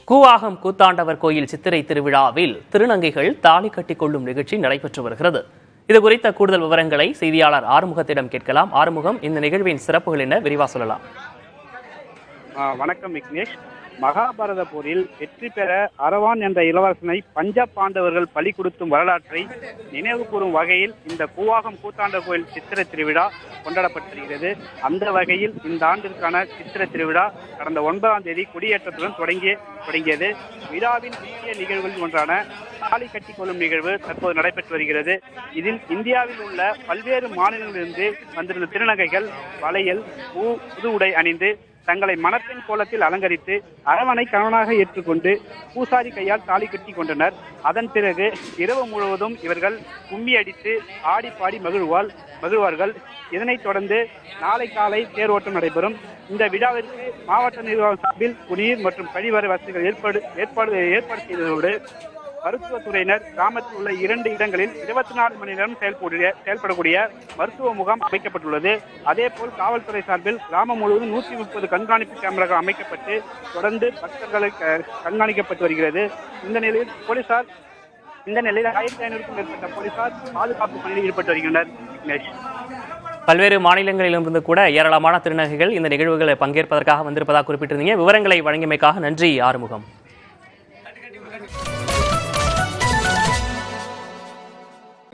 கூவாகம் கூத்தாண்டவர் கோயில் சித்திரை திருவிழாவில் திருநங்கைகள் தாலி கட்டிக் கொள்ளும் நிகழ்ச்சி நடைபெற்று வருகிறது. இது குறித்த கூடுதல் விவரங்களை செய்தியாளர் ஆறுமுகத்திடம் கேட்கலாம். ஆறுமுகம், இந்த நிகழ்வின் சிறப்புகள் என்ன, விரிவா சொல்லலாம்? வணக்கம் விக்னேஷ். மகாபாரத போரில் வெற்றி பெற அரவான் என்ற இளவரசனை பஞ்ச பாண்டவர்கள் பலி கொடுத்தும் வரலாற்றை நினைவு கூறும் வகையில் இந்த கூவாகம் கூத்தாண்டவர் கோயில் சித்திரை திருவிழா கொண்டாடப்பட்டு வருகிறது. அந்த வகையில் இந்த ஆண்டிற்கான சித்திரை திருவிழா கடந்த 9ஆம் தேதி கொடியேற்றத்துடன் தொடங்கியது. விழாவின் முக்கிய நிகழ்வுகளில் ஒன்றான தாலி கட்டிக் கொள்ளும் நிகழ்வு தற்போது நடைபெற்று வருகிறது. இதில் இந்தியாவில் உள்ள பல்வேறு மாநிலங்களிலிருந்து வந்திருந்த திருநங்கைகள் வளையல், புது உடை அணிந்து தங்களை மணப்பெண் கோலத்தில் அலங்கரித்து அரவணை கணவனாக ஏற்றுக்கொண்டு பூசாரி கையால் தாலி கட்டி கொண்டனர். அதன் பிறகு இரவு முழுவதும் இவர்கள் கும்மி அடித்து ஆடி பாடி மகிழ்வார்கள். இதனைத் தொடர்ந்து நாளை காலை தேரோட்டம் நடைபெறும். இந்த விழாவிற்கு மாவட்ட நிர்வாகம் சார்பில் குடிநீர் மற்றும் கழிவறை வசதிகள் ஏற்பாடு செய்ததோடு மருத்துவத்துறையினர் கிராமத்தில் உள்ள 2 இடங்களில் 24 மணி நேரம் செயல்படக்கூடிய மருத்துவ முகாம் அமைக்கப்பட்டுள்ளது. அதேபோல் காவல்துறை சார்பில் கிராமம் முழுவதும் 130 கண்காணிப்பு கேமராக்கள் அமைக்கப்பட்டு தொடர்ந்து பக்தர்களை கண்காணிக்கப்பட்டு வருகிறது. இந்த நிலையில் 1500க்கும் மேற்பட்ட போலீசார் பாதுகாப்பு பணியில் ஈடுபட்டு வருகின்றனர். விக்னேஷ், பல்வேறு மாநிலங்களிலிருந்து கூட ஏராளமான திருநங்கைகள் இந்த நிகழ்வுகளை பங்கேற்பதற்காக வந்திருப்பதாக குறிப்பிட்டிருந்தீங்க. விவரங்களை வழங்கியமைக்காக நன்றி ஆறுமுகம்.